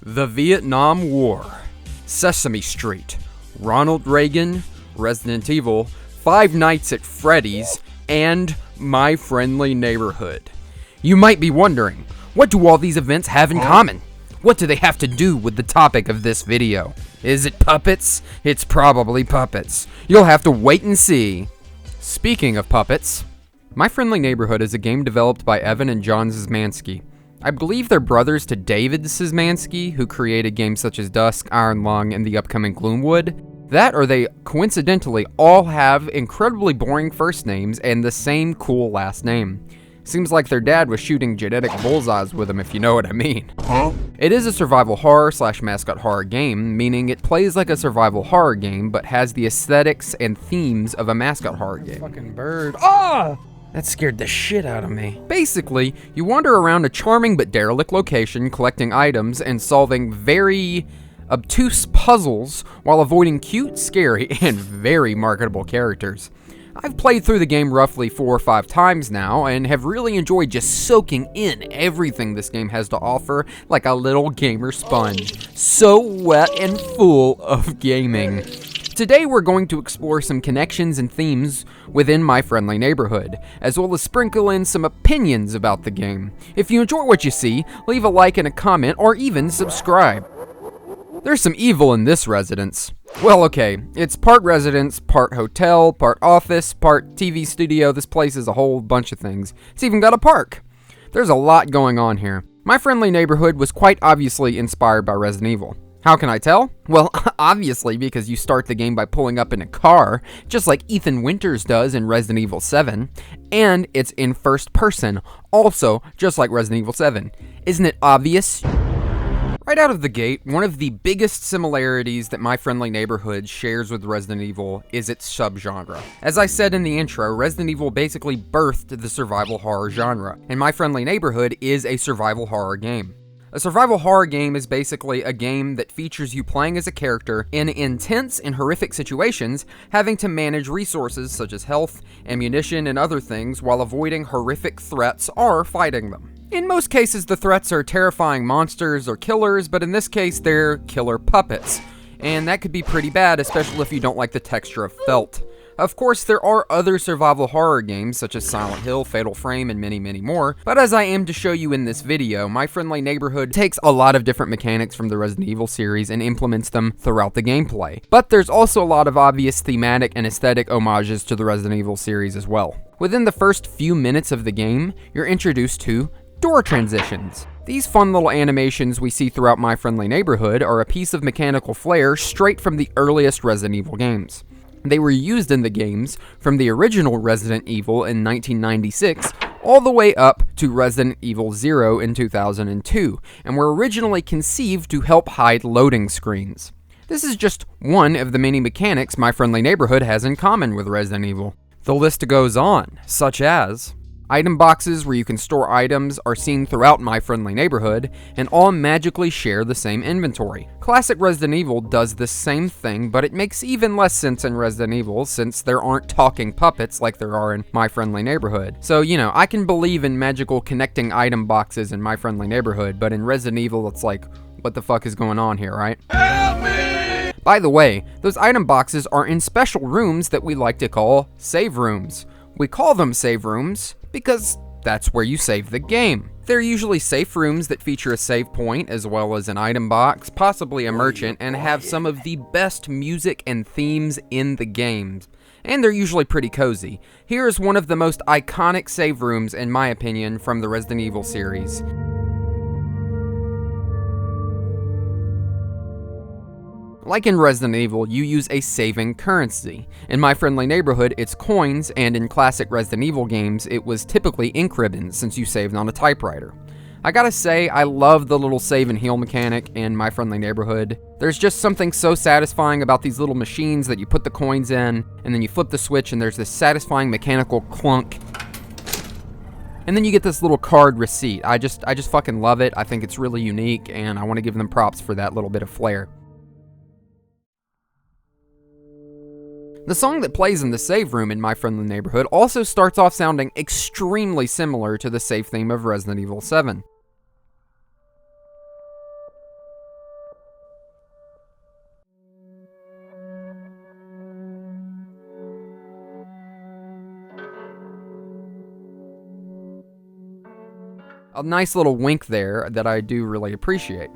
The Vietnam War, Sesame Street, Ronald Reagan, Resident Evil, Five Nights at Freddy's, and My Friendly Neighborhood. You might be wondering, what do all these events have in common? What do they have to do with the topic of this video? Is it puppets? It's probably puppets. You'll have to wait and see. Speaking of puppets, My Friendly Neighborhood is a game developed by Evan and John Szymanski. I believe they're brothers to David Szymanski, who created games such as Dusk, Iron Lung, and the upcoming Gloomwood. That or they coincidentally all have incredibly boring first names and the same cool last name. Seems like their dad was shooting genetic bullseyes with them, if you know what I mean. It is a survival horror / mascot horror game, meaning it plays like a survival horror game, but has the aesthetics and themes of a mascot horror game. Fucking bird. Ah! That scared the shit out of me. Basically, you wander around a charming but derelict location, collecting items and solving very obtuse puzzles while avoiding cute, scary, and very marketable characters. I've played through the game roughly 4 or 5 times now, and have really enjoyed just soaking in everything this game has to offer like a little gamer sponge. So wet and full of gaming. Today we're going to explore some connections and themes within My Friendly Neighborhood, as well as sprinkle in some opinions about the game. If you enjoy what you see, leave a like and a comment, or even subscribe. There's some evil in this residence. Well, okay, it's part residence, part hotel, part office, part TV studio. This place is a whole bunch of things. It's even got a park. There's a lot going on here. My Friendly Neighborhood was quite obviously inspired by Resident Evil. How can I tell? Well, obviously because you start the game by pulling up in a car, just like Ethan Winters does in Resident Evil 7, and it's in first person, also just like Resident Evil 7. Isn't it obvious? Right out of the gate, one of the biggest similarities that My Friendly Neighborhood shares with Resident Evil is its subgenre. As I said in the intro, Resident Evil basically birthed the survival horror genre, and My Friendly Neighborhood is a survival horror game. A survival horror game is basically a game that features you playing as a character in intense and horrific situations, having to manage resources such as health, ammunition, and other things while avoiding horrific threats or fighting them. In most cases, the threats are terrifying monsters or killers, but in this case, they're killer puppets. And that could be pretty bad, especially if you don't like the texture of felt. Of course, there are other survival horror games such as Silent Hill, Fatal Frame, and many, many more, but as I am to show you in this video, My Friendly Neighborhood takes a lot of different mechanics from the Resident Evil series and implements them throughout the gameplay. But there's also a lot of obvious thematic and aesthetic homages to the Resident Evil series as well. Within the first few minutes of the game, you're introduced to door transitions. These fun little animations we see throughout My Friendly Neighborhood are a piece of mechanical flair straight from the earliest Resident Evil games. They were used in the games from the original Resident Evil in 1996 all the way up to Resident Evil 0 in 2002, and were originally conceived to help hide loading screens. This is just one of the many mechanics My Friendly Neighborhood has in common with Resident Evil. The list goes on, such as item boxes where you can store items are seen throughout My Friendly Neighborhood, and all magically share the same inventory. Classic Resident Evil does the same thing, but it makes even less sense in Resident Evil since there aren't talking puppets like there are in My Friendly Neighborhood. So, you know, I can believe in magical connecting item boxes in My Friendly Neighborhood, but in Resident Evil it's like, what the fuck is going on here, right? Help me! By the way, those item boxes are in special rooms that we like to call save rooms. We call them save rooms because that's where you save the game. They're usually safe rooms that feature a save point as well as an item box, possibly a merchant, and have some of the best music and themes in the games. And they're usually pretty cozy. Here is one of the most iconic save rooms, in my opinion, from the Resident Evil series. Like in Resident Evil, you use a saving currency. In My Friendly Neighborhood, it's coins, and in classic Resident Evil games, it was typically ink ribbons since you saved on a typewriter. I gotta say, I love the little save and heal mechanic in My Friendly Neighborhood. There's just something so satisfying about these little machines that you put the coins in, and then you flip the switch and there's this satisfying mechanical clunk. And then you get this little card receipt. I just fucking love it. I think it's really unique, and I want to give them props for that little bit of flair. The song that plays in the save room in My Friendly Neighborhood also starts off sounding extremely similar to the save theme of Resident Evil 7. A nice little wink there that I do really appreciate.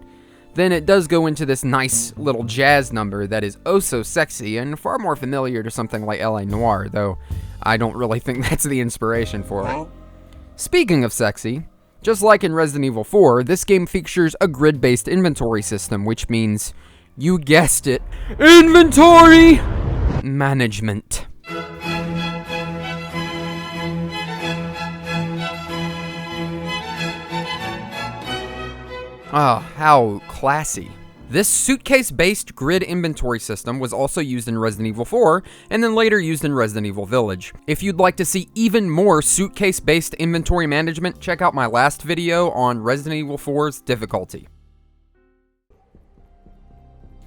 Then it does go into this nice little jazz number that is oh so sexy and far more familiar to something like L.A. Noire, though I don't really think that's the inspiration for it. Speaking of sexy, just like in Resident Evil 4, this game features a grid-based inventory system, which means, you guessed it, inventory management. Ah, how classy. This suitcase-based grid inventory system was also used in Resident Evil 4, and then later used in Resident Evil Village. If you'd like to see even more suitcase-based inventory management, check out my last video on Resident Evil 4's difficulty.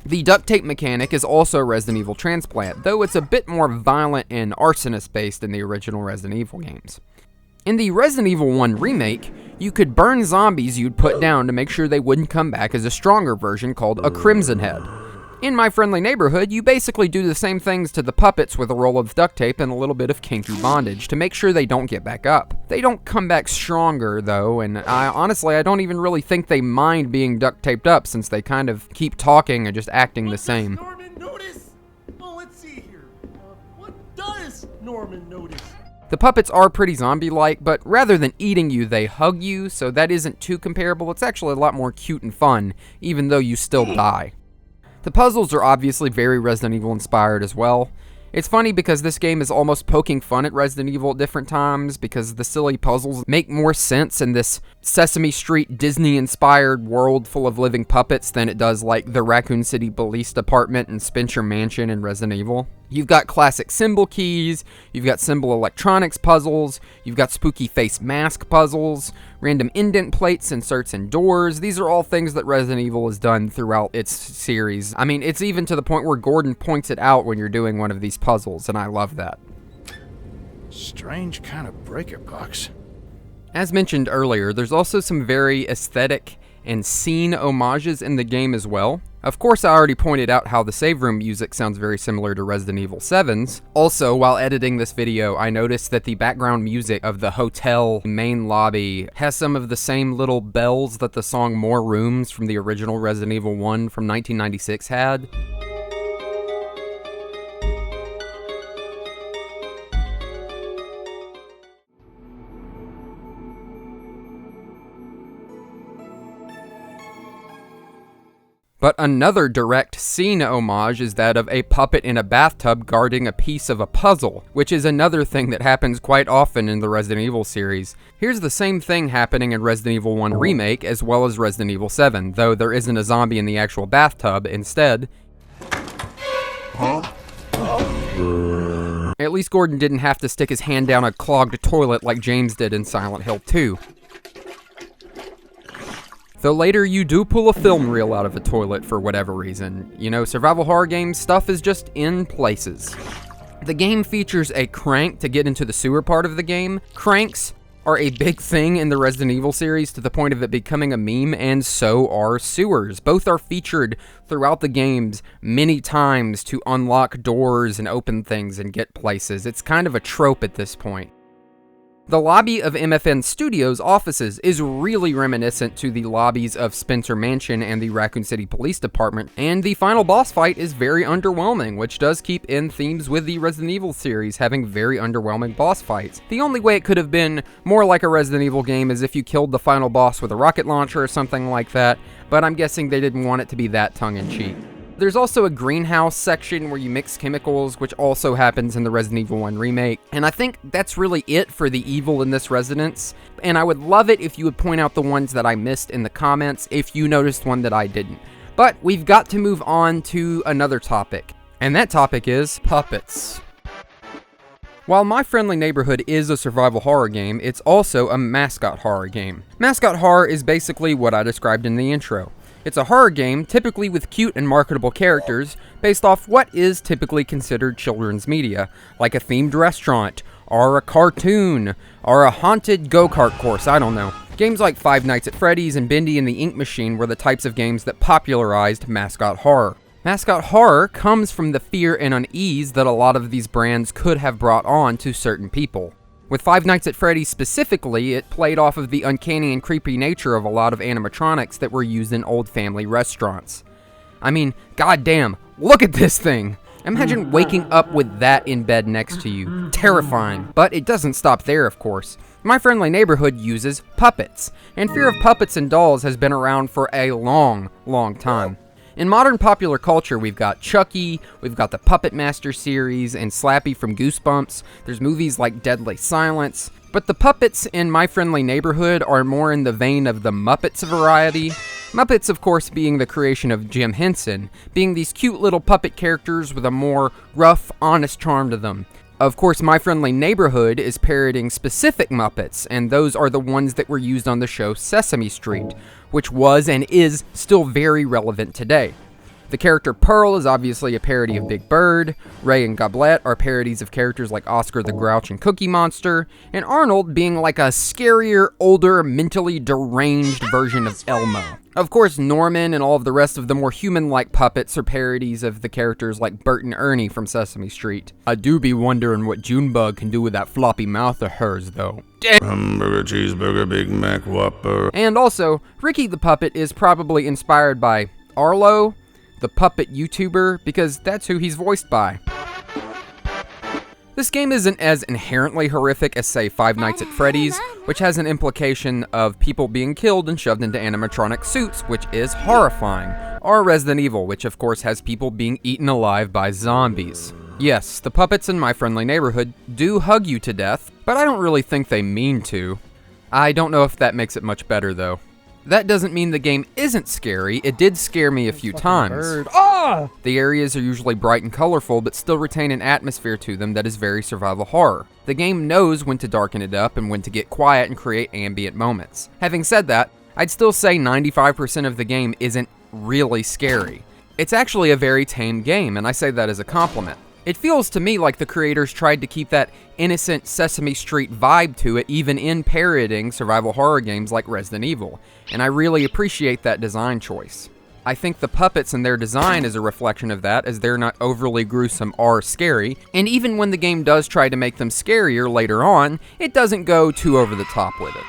The duct tape mechanic is also a Resident Evil transplant, though it's a bit more violent and arsonist-based than the original Resident Evil games. In the Resident Evil 1 remake, you could burn zombies you'd put down to make sure they wouldn't come back as a stronger version called a Crimson Head. In My Friendly Neighborhood, you basically do the same things to the puppets with a roll of duct tape and a little bit of kinky bondage to make sure they don't get back up. They don't come back stronger though, and honestly I don't even really think they mind being duct taped up since they kind of keep talking and just acting the same. Norman notice? Oh, let's see here. What does Norman notice? The puppets are pretty zombie-like, but rather than eating you, they hug you, so that isn't too comparable. It's actually a lot more cute and fun, even though you still die. The puzzles are obviously very Resident Evil inspired as well. It's funny because this game is almost poking fun at Resident Evil at different times because the silly puzzles make more sense in this Sesame Street Disney-inspired world full of living puppets than it does like the Raccoon City Police Department and Spencer Mansion in Resident Evil. You've got classic symbol keys, you've got symbol electronics puzzles, you've got spooky face mask puzzles, random indent plates, inserts, and doors. These are all things that Resident Evil has done throughout its series. I mean, it's even to the point where Gordon points it out when you're doing one of these puzzles, and I love that. Strange kind of breaker box. As mentioned earlier, there's also some very aesthetic and scene homages in the game as well. Of course, I already pointed out how the save room music sounds very similar to Resident Evil 7's. Also, while editing this video, I noticed that the background music of the hotel main lobby has some of the same little bells that the song More Rooms from the original Resident Evil 1 from 1996 had. But another direct scene homage is that of a puppet in a bathtub guarding a piece of a puzzle, which is another thing that happens quite often in the Resident Evil series. Here's the same thing happening in Resident Evil 1 Remake as well as Resident Evil 7, though there isn't a zombie in the actual bathtub. Instead, at least Gordon didn't have to stick his hand down a clogged toilet like James did in Silent Hill 2. Though later you do pull a film reel out of a toilet for whatever reason. You know, survival horror games, stuff is just in places. The game features a crank to get into the sewer part of the game. Cranks are a big thing in the Resident Evil series to the point of it becoming a meme, and so are sewers. Both are featured throughout the games many times to unlock doors and open things and get places. It's kind of a trope at this point. The lobby of MFN Studios' offices is really reminiscent to the lobbies of Spencer Mansion and the Raccoon City Police Department, and the final boss fight is very underwhelming, which does keep in themes with the Resident Evil series having very underwhelming boss fights. The only way it could have been more like a Resident Evil game is if you killed the final boss with a rocket launcher or something like that, but I'm guessing they didn't want it to be that tongue-in-cheek. There's also a greenhouse section where you mix chemicals, which also happens in the Resident Evil 1 remake. And I think that's really it for the evil in this residence. And I would love it if you would point out the ones that I missed in the comments if you noticed one that I didn't. But we've got to move on to another topic. And that topic is puppets. While My Friendly Neighborhood is a survival horror game, it's also a mascot horror game. Mascot horror is basically what I described in the intro. It's a horror game, typically with cute and marketable characters, based off what is typically considered children's media, like a themed restaurant, or a cartoon, or a haunted go-kart course, I don't know. Games like Five Nights at Freddy's and Bendy and the Ink Machine were the types of games that popularized mascot horror. Mascot horror comes from the fear and unease that a lot of these brands could have brought on to certain people. With Five Nights at Freddy's specifically, it played off of the uncanny and creepy nature of a lot of animatronics that were used in old family restaurants. I mean, goddamn, look at this thing! Imagine waking up with that in bed next to you. Terrifying. But it doesn't stop there, of course. My Friendly Neighborhood uses puppets, and fear of puppets and dolls has been around for a long, long time. In modern popular culture, we've got Chucky, we've got the Puppet Master series, and Slappy from Goosebumps. There's movies like Deadly Silence. But the puppets in My Friendly Neighborhood are more in the vein of the Muppets variety. Muppets, of course, being the creation of Jim Henson, being these cute little puppet characters with a more rough, honest charm to them. Of course, My Friendly Neighborhood is parodying specific Muppets, and those are the ones that were used on the show Sesame Street, which was and is still very relevant today. The character Pearl is obviously a parody of Big Bird, Ray and Goblet are parodies of characters like Oscar the Grouch and Cookie Monster, and Arnold being like a scarier, older, mentally deranged version of Elmo. Of course, Norman and all of the rest of the more human-like puppets are parodies of the characters like Bert and Ernie from Sesame Street. I do be wondering what Junebug can do with that floppy mouth of hers, though. Hamburger, cheeseburger, Big Mac, Whopper. And also, Ricky the Puppet is probably inspired by Arlo, the puppet YouTuber, because that's who he's voiced by. This game isn't as inherently horrific as, say, Five Nights at Freddy's, which has an implication of people being killed and shoved into animatronic suits, which is horrifying, or Resident Evil, which of course has people being eaten alive by zombies. Yes, the puppets in My Friendly Neighborhood do hug you to death, but I don't really think they mean to. I don't know if that makes it much better, though. That doesn't mean the game isn't scary. It did scare me a few times. The areas are usually bright and colorful, but still retain an atmosphere to them that is very survival horror. The game knows when to darken it up and when to get quiet and create ambient moments. Having said that, I'd still say 95% of the game isn't really scary. It's actually a very tame game, and I say that as a compliment. It feels to me like the creators tried to keep that innocent Sesame Street vibe to it, even in parodying survival horror games like Resident Evil, and I really appreciate that design choice. I think the puppets and their design is a reflection of that, as they're not overly gruesome or scary, and even when the game does try to make them scarier later on, it doesn't go too over the top with it.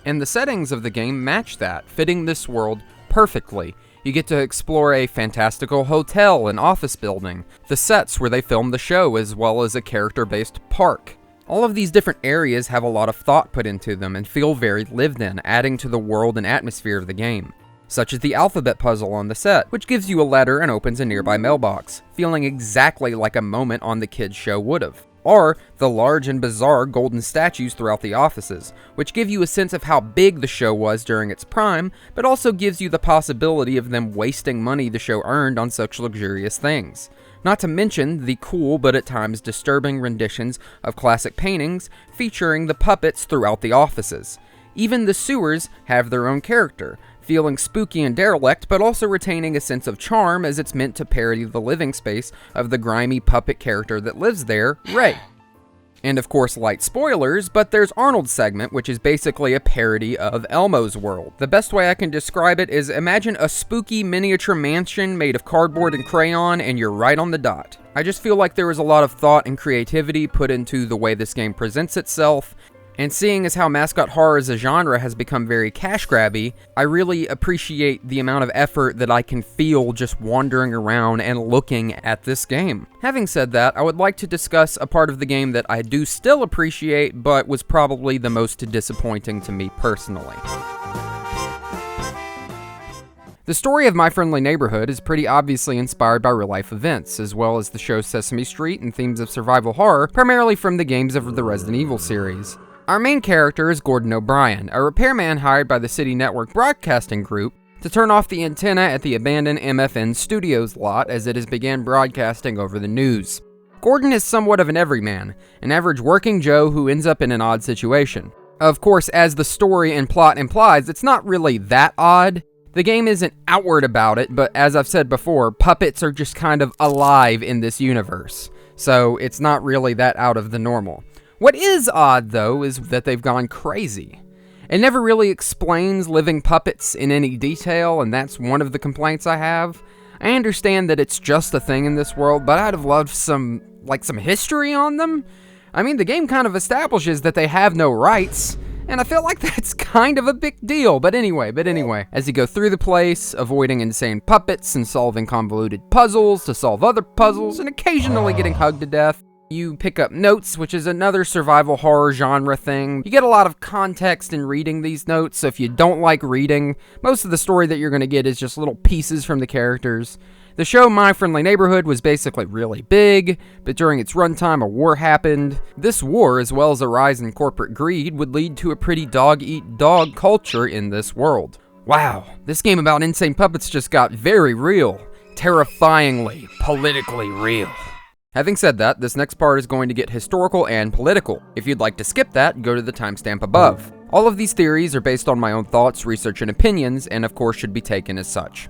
And the settings of the game match that, fitting this world perfectly. You get to explore a fantastical hotel and office building, the sets where they filmed the show, as well as a character-based park. All of these different areas have a lot of thought put into them and feel very lived in, adding to the world and atmosphere of the game. Such as the alphabet puzzle on the set, which gives you a letter and opens a nearby mailbox, feeling exactly like a moment on the kids' show would've. Or the large and bizarre golden statues throughout the offices, which give you a sense of how big the show was during its prime, but also gives you the possibility of them wasting money the show earned on such luxurious things. Not to mention the cool but at times disturbing renditions of classic paintings featuring the puppets throughout the offices. Even the sewers have their own character, feeling spooky and derelict, but also retaining a sense of charm as it's meant to parody the living space of the grimy puppet character that lives there, Ray. And of course, light spoilers, but there's Arnold's segment, which is basically a parody of Elmo's world. The best way I can describe it is imagine a spooky miniature mansion made of cardboard and crayon, and you're right on the dot. I just feel like there was a lot of thought and creativity put into the way this game presents itself, and seeing as how Mascot horror as a genre has become very cash-grabby, I really appreciate the amount of effort that I can feel just wandering around and looking at this game. Having said that, I would like to discuss a part of the game that I do still appreciate, but was probably the most disappointing to me personally. The story of My Friendly Neighborhood is pretty obviously inspired by real-life events, as well as the show Sesame Street and themes of survival horror, primarily from the games of the Resident Evil series. Our main character is Gordon O'Brien, a repairman hired by the City Network Broadcasting Group to turn off the antenna at the abandoned MFN Studios lot as it has began broadcasting over the news. Gordon is somewhat of an everyman, an average working Joe who ends up in an odd situation. Of course, as the story and plot implies, it's not really that odd. The game isn't outward about it, but as I've said before, puppets are just kind of alive in this universe, so it's not really that out of the normal. What is odd, though, is that they've gone crazy. It never really explains living puppets in any detail, and that's one of the complaints I have. I understand that it's just a thing in this world, but I'd have loved some history on them. I mean, the game kind of establishes that they have no rights, and I feel like that's kind of a big deal. But anyway, as you go through the place, avoiding insane puppets and solving convoluted puzzles to solve other puzzles, and occasionally getting hugged to death, you pick up notes, which is another survival horror genre thing. You get a lot of context in reading these notes, so if you don't like reading, most of the story that you're going to get is just little pieces from the characters. The show My Friendly Neighborhood was basically really big, but during its runtime a war happened. This war, as well as a rise in corporate greed, would lead to a pretty dog-eat-dog culture in this world. Wow, this game about insane puppets just got very real. Terrifyingly, politically real. Having said that, this next part is going to get historical and political. If you'd like to skip that, go to the timestamp above. All of these theories are based on my own thoughts, research, and opinions, and of course should be taken as such.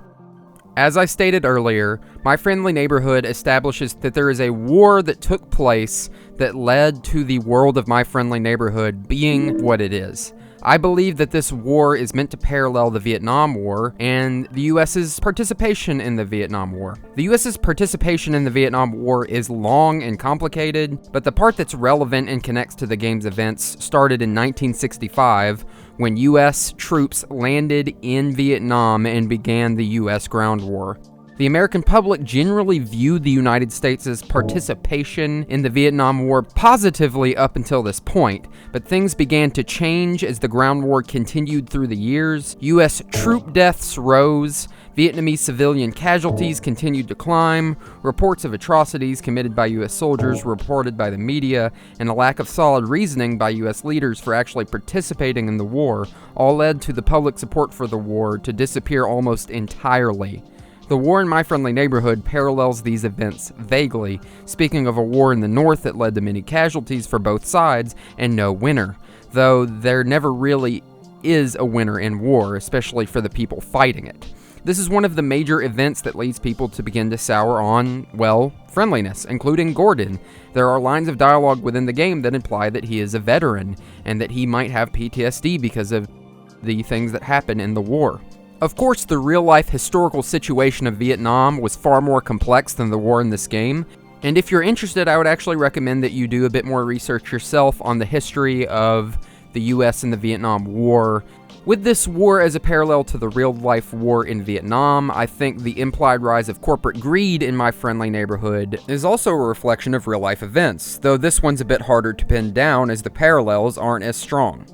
As I stated earlier, My Friendly Neighborhood establishes that there is a war that took place that led to the world of My Friendly Neighborhood being what it is. I believe that this war is meant to parallel the Vietnam War and the US's participation in the Vietnam War. The US's participation in the Vietnam War is long and complicated, but the part that's relevant and connects to the game's events started in 1965 when US troops landed in Vietnam and began the US ground war. The American public generally viewed the United States' participation in the Vietnam War positively up until this point, but things began to change as the ground war continued through the years. U.S. troop deaths rose, Vietnamese civilian casualties continued to climb, reports of atrocities committed by U.S. soldiers were reported by the media, and a lack of solid reasoning by U.S. leaders for actually participating in the war all led to the public support for the war to disappear almost entirely. The war in My Friendly Neighborhood parallels these events vaguely, speaking of a war in the north that led to many casualties for both sides and no winner, though there never really is a winner in war, especially for the people fighting it. This is one of the major events that leads people to begin to sour on, well, friendliness, including Gordon. There are lines of dialogue within the game that imply that he is a veteran, and that he might have PTSD because of the things that happen in the war. Of course, the real-life historical situation of Vietnam was far more complex than the war in this game, and if you're interested, I would actually recommend that you do a bit more research yourself on the history of the US and the Vietnam War. With this war as a parallel to the real-life war in Vietnam, I think the implied rise of corporate greed in My Friendly Neighborhood is also a reflection of real-life events, though this one's a bit harder to pin down as the parallels aren't as strong.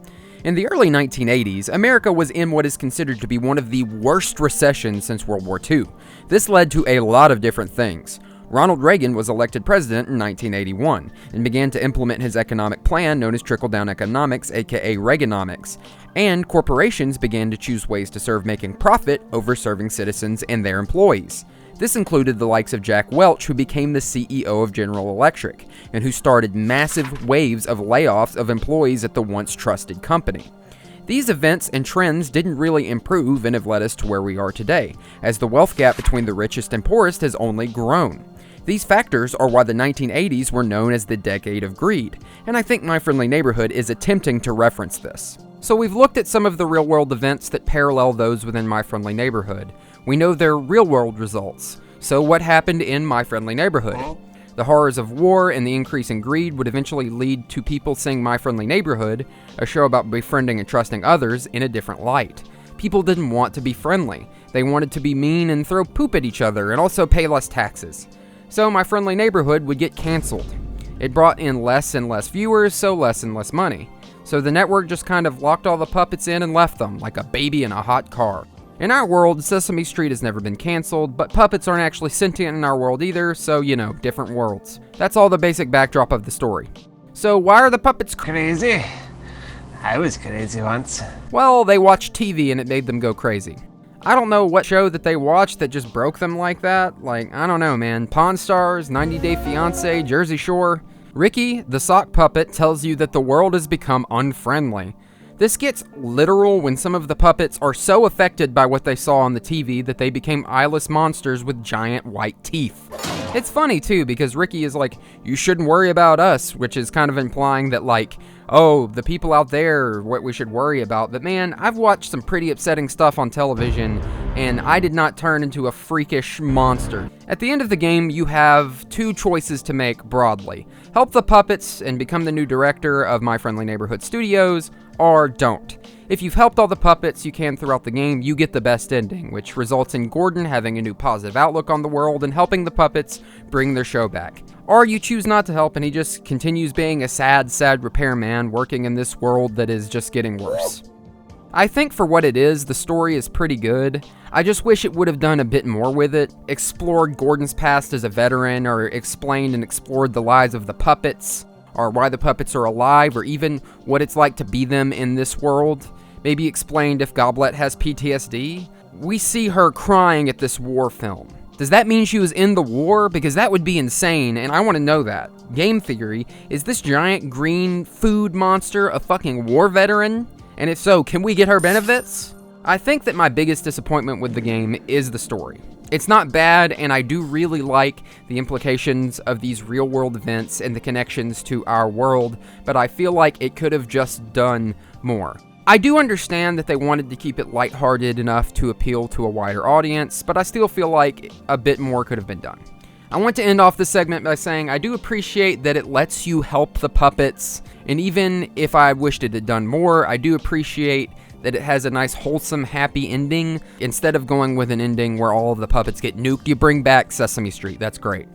In the early 1980s, America was in what is considered to be one of the worst recessions since World War II. This led to a lot of different things. Ronald Reagan was elected president in 1981 and began to implement his economic plan known as trickle-down economics, aka Reaganomics, and corporations began to choose ways to serve making profit over serving citizens and their employees. This included the likes of Jack Welch, who became the CEO of General Electric, and who started massive waves of layoffs of employees at the once trusted company. These events and trends didn't really improve and have led us to where we are today, as the wealth gap between the richest and poorest has only grown. These factors are why the 1980s were known as the decade of greed, and I think My Friendly Neighborhood is attempting to reference this. So we've looked at some of the real-world events that parallel those within My Friendly Neighborhood. We know their real-world results. So what happened in My Friendly Neighborhood? The horrors of war and the increase in greed would eventually lead to people seeing My Friendly Neighborhood, a show about befriending and trusting others, in a different light. People didn't want to be friendly. They wanted to be mean and throw poop at each other and also pay less taxes. So My Friendly Neighborhood would get canceled. It brought in less and less viewers, so less and less money. So the network just kind of locked all the puppets in and left them, like a baby in a hot car. In our world, Sesame Street has never been canceled, but puppets aren't actually sentient in our world either, so, you know, different worlds. That's all the basic backdrop of the story. So why are the puppets Crazy? I was crazy once. Well, they watched TV and it made them go crazy. I don't know what show that they watched that just broke them like that. Like, I don't know, man. Pawn Stars, 90 Day Fiancé, Jersey Shore. Ricky, the sock puppet, tells you that the world has become unfriendly. This gets literal when some of the puppets are so affected by what they saw on the TV that they became eyeless monsters with giant white teeth. It's funny too, because Ricky is like, you shouldn't worry about us, which is kind of implying that, like, oh, the people out there are what we should worry about. But man, I've watched some pretty upsetting stuff on television, and I did not turn into a freakish monster. At the end of the game, you have two choices to make broadly. Help the puppets and become the new director of My Friendly Neighborhood Studios, or don't. If you've helped all the puppets you can throughout the game, you get the best ending, which results in Gordon having a new positive outlook on the world and helping the puppets bring their show back. Or you choose not to help and he just continues being a sad repairman working in this world that is just getting worse. I think for what it is, the story is pretty good. I just wish it would have done a bit more with it, explored Gordon's past as a veteran, or explained and explored the lives of the puppets, or why the puppets are alive, or even what it's like to be them in this world. Maybe explained if Goblet has PTSD. We see her crying at this war film. Does that mean she was in the war? Because that would be insane, and I want to know that. Game theory, is this giant green food monster a fucking war veteran? And if so, can we get her benefits? I think that my biggest disappointment with the game is the story. It's not bad, and I do really like the implications of these real-world events and the connections to our world, but I feel like it could have just done more. I do understand that they wanted to keep it lighthearted enough to appeal to a wider audience, but I still feel like a bit more could have been done. I want to end off this segment by saying I do appreciate that it lets you help the puppets, and even if I wished it had done more, I do appreciate that it has a nice, wholesome, happy ending. Instead of going with an ending where all of the puppets get nuked, you bring back Sesame Street. That's great.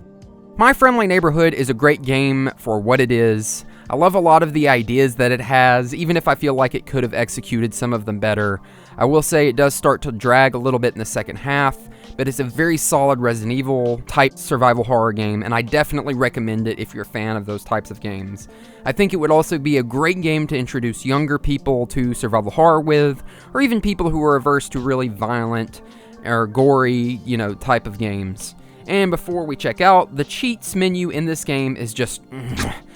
My Friendly Neighborhood is a great game for what it is. I love a lot of the ideas that it has, even if I feel like it could have executed some of them better. I will say it does start to drag a little bit in the second half, but it's a very solid Resident Evil type survival horror game, and I definitely recommend it if you're a fan of those types of games. I think it would also be a great game to introduce younger people to survival horror with, or even people who are averse to really violent or gory, type of games. And before we check out, the cheats menu in this game is just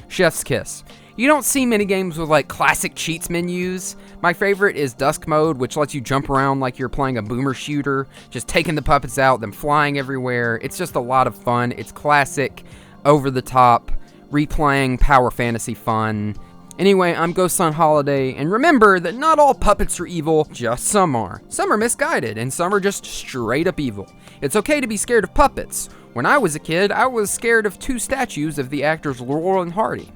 chef's kiss. You don't see many games with like classic cheats menus. My favorite is Dusk Mode, which lets you jump around like you're playing a boomer shooter, just taking the puppets out, them flying everywhere. It's just a lot of fun. It's classic, over the top, replaying power fantasy fun. Anyway, I'm GhostsOnHoliday, and remember that not all puppets are evil, just some are. Some are misguided, and some are just straight up evil. It's okay to be scared of puppets. When I was a kid, I was scared of two statues of the actors Laurel and Hardy.